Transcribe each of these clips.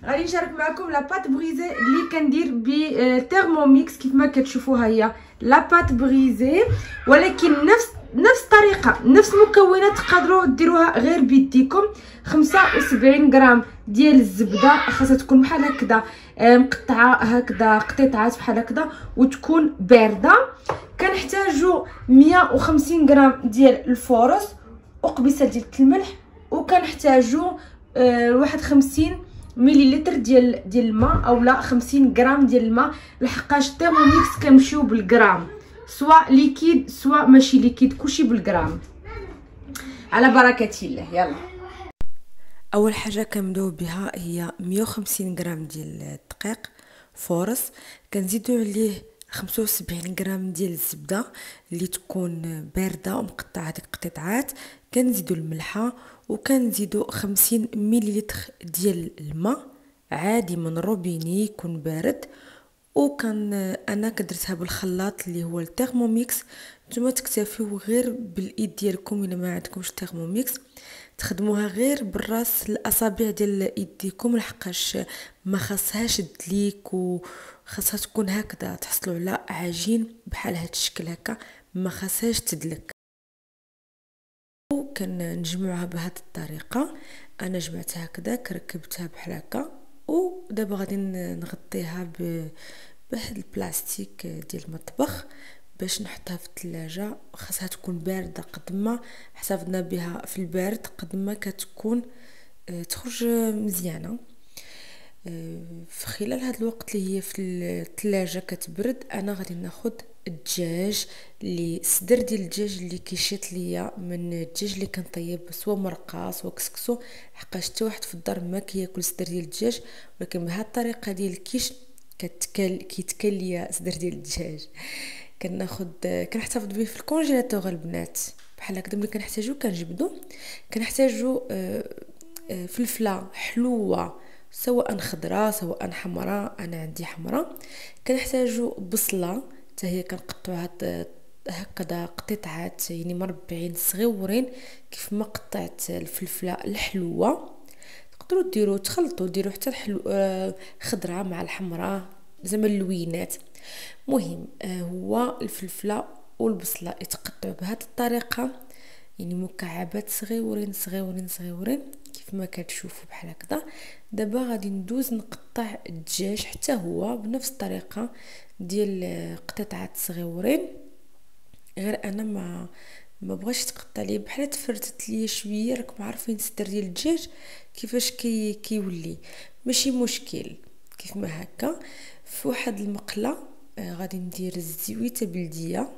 غادي نشارك معكم لا بات بريزي اللي كندير بثيرموميكس. كيف ما كتشوفوها هي لا بات بريزي، ولكن نفس الطريقه نفس المكونات تقدروا ديروها غير بيديكم. 75 غرام ديال الزبده، خاصها تكون بحال هكذا مقطعه، هكذا قطيعات بحال هكذا، وتكون بارده. كنحتاجوا 150 غرام ديال الفورص وقبيصه ديال الملح، وكنحتاجوا واحد 50 مليلتر ديال الماء، اولا 50 غرام ديال الماء، لحقاش الثيرموميكس كنمشيو بالغرام، سواء ليكيد سواء ماشي ليكيد، كلشي بالغرام. على بركه الله. يلا اول حاجه كنبداو بها هي 150 غرام ديال الدقيق فورس، كنزيدوا عليه 75 غرام ديال الزبده اللي تكون بارده ومقطعه ديك القطعات، كنزيدوا الملحه، وكنزيدوا 50 مليلتر ديال الماء عادي من روبيني يكون بارد. انا كدرتها بالخلاط اللي هو الثيرموميكس. نتوما تكتفيو غير بالايد ديالكم، الا ما عندكمش ثيرموميكس تخدموها غير بالراس الاصابع ديال ايديكم، لحقاش ما خاصهاش دليك، وخاصها تكون هكذا تحصلوا على عجين بحال هاد الشكل هكا، ما خاصهاش تدلك. وكنجمعوها بهذه الطريقه. انا جمعتها هكذا، ركبتها بحال هكا، ودابا غادي نغطيها بهاد البلاستيك ديال المطبخ باش نحطها في الثلاجه. خاصها تكون بارده، قد ما حسبنا بها في البارد قد ما كتكون تخرج مزيانه. في خلال هذا الوقت اللي هي في الثلاجه كتبرد، انا غادي ناخذ الدجاج، اللي صدر ديال الدجاج اللي كيشيط ليا من الدجاج اللي كنطيب سوا مرقه سوا كسكسو، حقاش حتى واحد في الدار ما كياكل صدر ديال الدجاج، ولكن بهذه الطريقه ديال الكيش كيتكل ليا صدر ديال الدجاج. كنحتفظ به في الكونجيلاتور البنات بحال هكذا. ملي كنحتاجو كنجبدو. كنحتاجو فلفله حلوه سواء خضراء سواء حمراء، انا عندي حمراء. كنحتاجو بصله حتى هي كنقطعوها هكذا قطعات يعني مربعين صغيورين، كيف ما قطعت الفلفله الحلوه. تقدروا تخلطوا حتى خضراء مع الحمراء زعما اللوينات. مهم هو الفلفله والبصله يتقطعوا بهذه الطريقه، يعني مكعبات صغيورين صغيورين صغيورين كيف ما كتشوفوا بحال هكذا. دابا غادي ندوز نقطع الدجاج حتى هو بنفس الطريقه ديال قطعات صغيورين، غير انا ما بغاش تقطع لي بحال تفرتت لي شويه. راكم عارفين الصدر ديال الدجاج كيفاش كيولي، ماشي مشكل. كيف ما هكا في واحد المقله غادي ندير الزويته بلديه،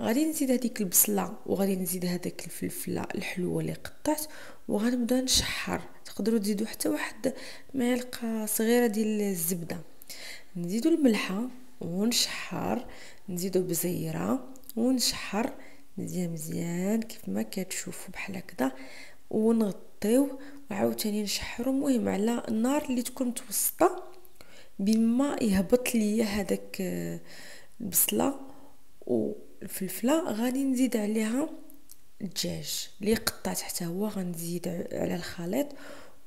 غادي نزيد هذيك البصله، وغادي نزيد هذاك الفلفله الحلوه اللي قطعت، وغنبدا نشحر. تقدروا تزيدوا حتى واحد معلقه صغيره ديال الزبده. نزيدوا الملحه ونشحر، نزيدوا بزيره ونشحر مزيان كيف ما كتشوفوا بحال هكذا، ونغطيو وعاوتاني نشحروا. المهم على النار اللي تكون متوسطه، بما يهبط ليا هذاك البصله والفلفله. غادي نزيد عليها الدجاج اللي قطعت حتى هو، غنزيد على الخليط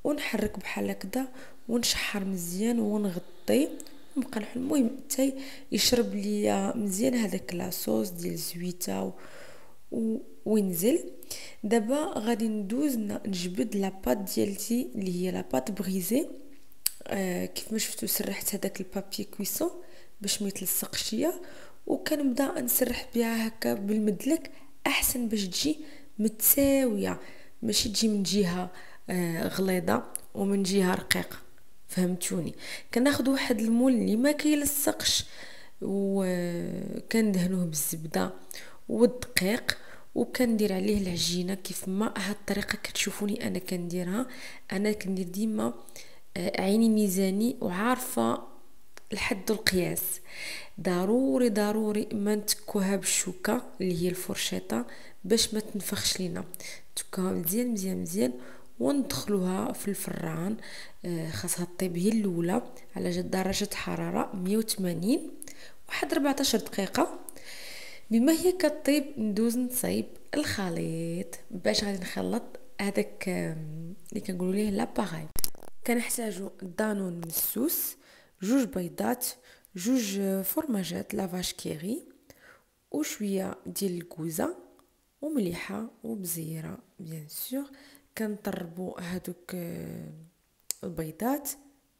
ونحرك بحال هكذا ونشحر مزيان ونغطي ونبقى نحل. المهم حتى يشرب ليا مزيان هذاك لاصوص ديال الزويته وينزل. دابا غادي ندوز نجبد لاباط ديالتي اللي هي لاباط بريزي. كيف ما شفتوا سرحت هذاك البابي كويسون باش ما يتلصقش ليا، وكنبدا نسرح بها هكا بالمدلك احسن باش تجي متساويه، ماشي تجي من جهه غليظه ومن جهه رقيقه. فهمتوني؟ كناخذ واحد المول اللي ما كيلصقش، وكندهنوه بالزبده والدقيق، وكندير عليه العجينه كيف ما هاد الطريقه كتشوفوني انا كنديرها. انا كندير ديما عيني ميزاني وعارفه الحد والقياس. ضروري ما نتكوها بالشوكه اللي هي الفرشيطه باش ما تنفخش لينا. تكوها مزيان وندخلوها في الفران. خاصها طيب هي الاولى على درجه حراره 180 واحد 14 دقيقه. بما هي كطيب ندوز نصايب الخليط باش غادي نخلط هذاك اللي كنقولوا ليه لاباغاي. كنحتاجو دانون مسوس، جوج بيضات، جوج فرماجات لافاش كيري، وشويه ديال الكوزه ومليحه وبزيره بيان سور. كنطربوا هادوك البيضات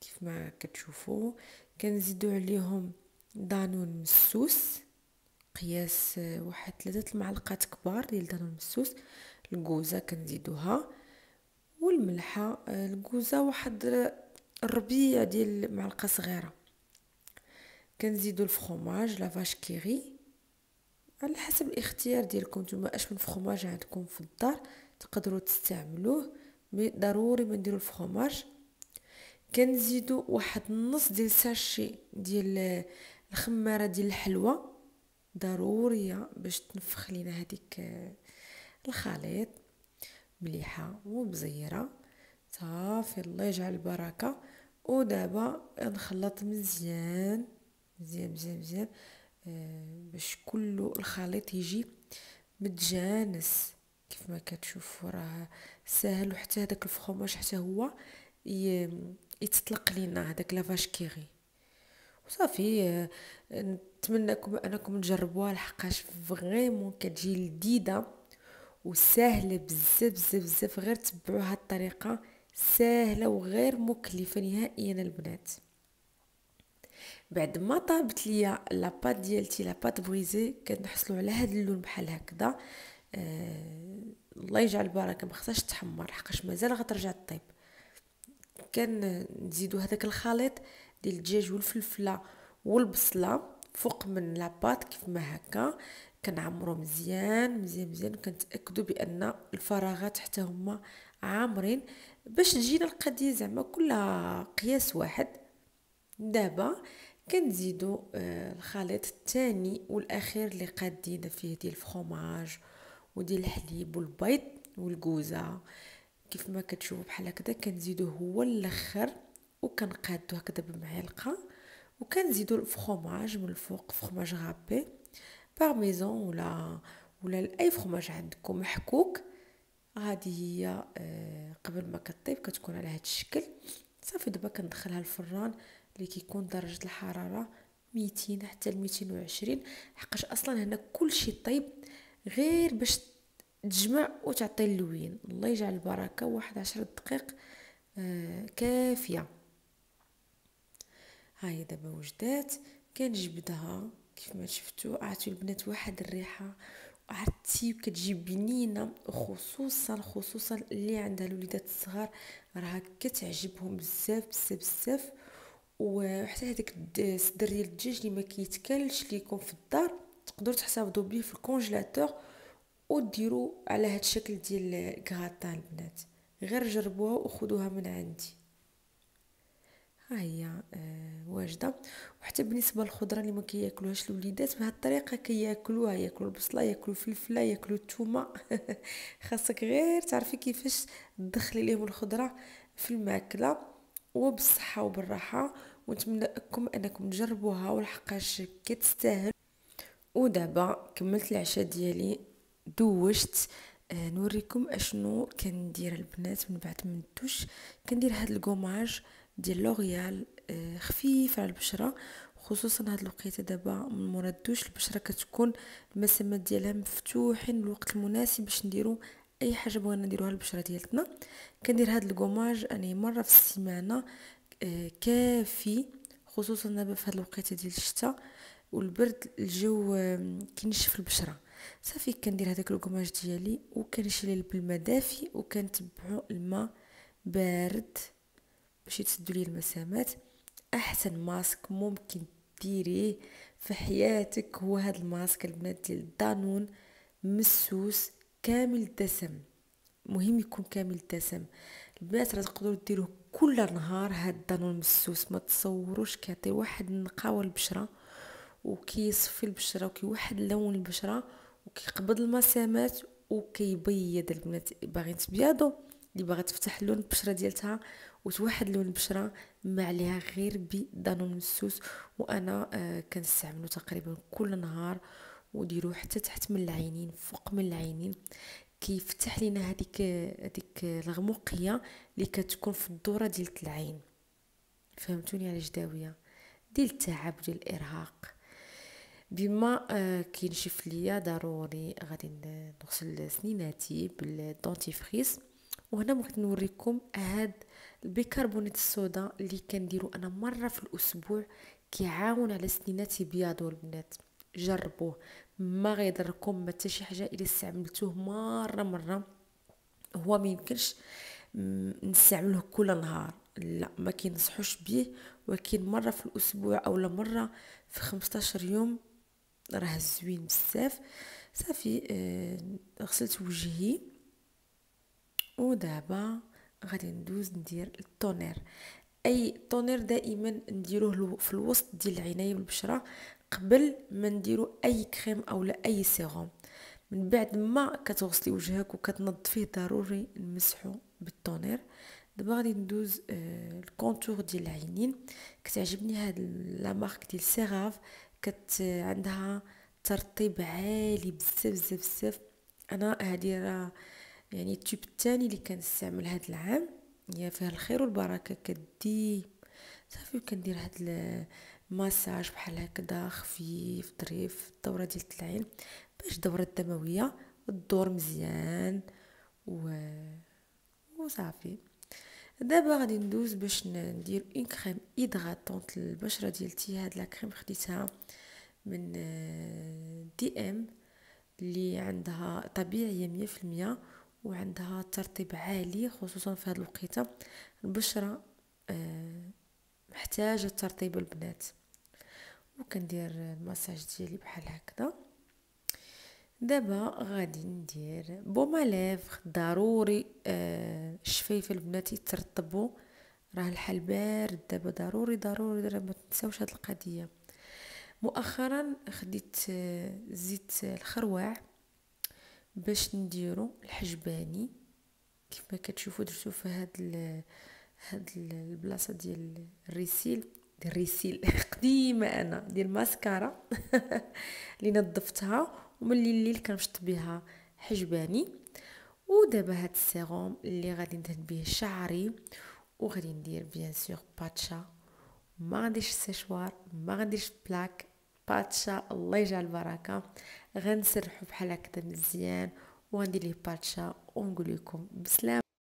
كيف ما كتشوفوا. كنزيدوا عليهم دانون مسوس قياس واحد 3 المعلقات كبار ديال دانون مسوس. الكوزه كنزيدوها والملحه، الكوزه واحد الربيع ديال معلقه صغيره. كنزيدوا الفرomاج لافاش كيري على حسب الاختيار ديالكم نتوما، اش من فرomاج عندكم في الدار تقدروا تستعملوه، مي ضروري ما نديروا الفرomاج. كنزيدوا واحد النص ديال ساشي ديال الخماره ديال الحلوى، ضروريه باش تنفخ لينا هذيك الخليط مليحه ومزيره. صافي الله يجعل البركه. ودابا نخلط مزيان مزيان مزيان مزيان باش كل الخليط يجي متجانس. كيف ما كتشوفوا راه ساهل، وحتى هذاك الفرomاج حتى هو يتطلق لينا هذاك لافاش كيري. وصافي نتمنىكم انكم تجربوها لحقاش فريمون كتجي لذيذه وسهله بزاف بزاف بزاف. غير تبعوا هاد الطريقه سهله وغير مكلفه نهائيا البنات. بعد ما طابت ليا لاباط ديالتي لاباط بريزي كنحصلوا على هاد اللون بحال هكذا. الله يجعل البركه، ما خصهاش تحمر لحقاش مازال غترجع طيب. نزيدوا هذاك الخليط ديال الدجاج والفلفله والبصله فوق من لاباط كيف ما هكا. كنعمرو مزيان مزيان مزيان، وكنتاكدوا بان الفراغات حتى هما عامرين باش تجينا القضيه زعما كلها قياس واحد. دابا كنزيدوا الخليط الثاني والاخير اللي قادين فيه ديال الفرomاج وديال الحليب والبيض والكوزه كيف ما كتشوفوا بحال هكذا. كنزيدوه هو الاخر وكنقادو هكذا بمعلقه، وكنزيدوا الفرomاج من الفوق، فرomاج غابي بارميزون ولا اي فرomاج عندكم محكوك. هذه هي قبل ما كطيب كتكون على هذا الشكل. صافي دابا كندخلها الفران اللي كيكون درجه الحراره 200 حتى ل 220، حقاش اصلا هنا كلشي طيب غير باش تجمع وتعطي اللوين. الله يجعل البركه. واحد 10 دقائق كافيه. هاي دابا وجدات. كنجبدها كيف ما شفتوا. عرفتوا البنات واحد الريحه عرفتي كتجي بنينه، خصوصا اللي عندها الوليدات الصغار راه كتعجبهم بزاف بزاف بزاف. وحتى هذاك الصدر ديال الدجاج اللي ما كيتكلش ليكم في الدار تقدروا تحتفظوا به في الكونجيلاتور وديروا على هذا الشكل ديال كغاطان. البنات غير جربوها وخذوها من عندي. ها هي واجده. وحتى بالنسبه للخضره اللي ما كياكلوهاش الوليدات بهذه الطريقه كياكلوها، ياكلوا البصله، ياكلوا الفلفله، ياكلوا الثومه. خاصك غير تعرفي كيفاش تدخلي لهم الخضره في الماكله وبالصحه وبالراحه. ونتمنىكم انكم تجربوها ولحقاش كتستاهل. ودابا كملت العشاء ديالي دوشت. نوريكم اشنو كندير البنات من بعد من الدوش. كندير هاد الكوماج ديال لوريال خفيف على البشره، خصوصا هاد الوقيته دابا من مورا الدوش البشره كتكون المسامات ديالها مفتوحين الوقت المناسب باش نديرو اي حاجه بغينا نديروها للبشره ديالتنا. كندير هاد الكوماج اني مره في السيمانه كافي، خصوصا دابا في هاد الوقيته ديال الشتاء والبرد الجو كينشف البشره. صافي كندير هذاك الكوماج ديالي وكنشيل بالماء دافي وكنتبعو الماء بارد باش يتسدوا لي المسامات. احسن ماسك ممكن ديريه في حياتك هو هذا الماسك البنات ديال دانون مسوس كامل الدسم. مهم يكون كامل الدسم. البنات راه تقدروا ديروه كل نهار. هاد دانون مسوس ما تصوروش كيعطي واحد النقاوه للبشره وكيصفي البشره وكيوحد لون البشره وكيقبض المسامات وكيبيض. البنات باغيين تبيضوا، اللي باغا تفتح لون البشره ديالتها وتوحد لون البشره ما عليها غير بدانون مسوس. وانا كنستعملو تقريبا كل نهار وديروه حتى تحت من العينين فوق من العينين. كيفتح لينا هذيك الغموقيه اللي كتكون في الدوره ديال العين. فهمتوني علاش داويه؟ ديال التعب ديال الارهاق. بما كينشف ليا ضروري غادي نغسل سنيناتي بالدونتيفريس. وهنا بغيت نوريكم هاد البيكربونات الصودا اللي كنديرو انا مره في الاسبوع، كيعاون على سنيناتي بياضو. البنات جربوه، ما غيضركم حتى شي حاجه الا استعملتوه مره. هو ما يمكنش نستعمله كل نهار، لا ما كينصحوش به، ولكن مره في الاسبوع او مره في 15 يوم راه زوين بزاف. صافي غسلت وجهي، ودابا غادي ندوز ندير التونير. اي تونير دائما نديروه في الوسط ديال العنايه والبشره قبل ما نديرو اي كريم او اي سيروم. من بعد ما كتغسلي وجهك وكتنظفيه ضروري نمسحو بالتونير. دابا غادي ندوز الكونتور ديال العينين. كتعجبني هاد لا مارك ديال سيغاف، عندها ترطيب عالي بزاف. انا هادي راه يعني التوب الثاني اللي كنستعمل هاد العام، هي فيها الخير والبركه. كدي صافي كندير هاد المساج بحال هكذا خفيف ظريف الدوره ديال العين باش الدوره الدمويه تدور مزيان وصافي. دابا غادي ندوز باش ندير اون كريم ايدغاتونط للبشره ديالتي. هاد لا كريم خديتها من دي ام اللي عندها طبيعيه 100% وعندها ترطيب عالي، خصوصا في هاد الوقيته البشره محتاجه ترطيب البنات. وكندير المساج ديالي بحال هكذا. دابا غادي ندير بوماليف. ضروري الشفايف البنات يترطبوا، راه الحال بارد دابا. ضروري ما تنساوش هاد القضيه. مؤخرا خديت زيت الخروع باش نديرو الحجباني. كيف ما كتشوفوا درتو في هاد البلاصه ديال الريسيل قديمه انا ديال ماسكارا اللي نظفتها وملي الليل كنشط بها حجباني. ودابا هاد السيروم اللي غادي ندهن به شعري، وغادي ندير بيان سور باتشا. ما غاديش السشوار، ما غاديش بلاك، باتشا الله يجعل البركه. غنسرحو بحال هكذا مزيان وغندير ليه باتشا ونقول لكم بسلام.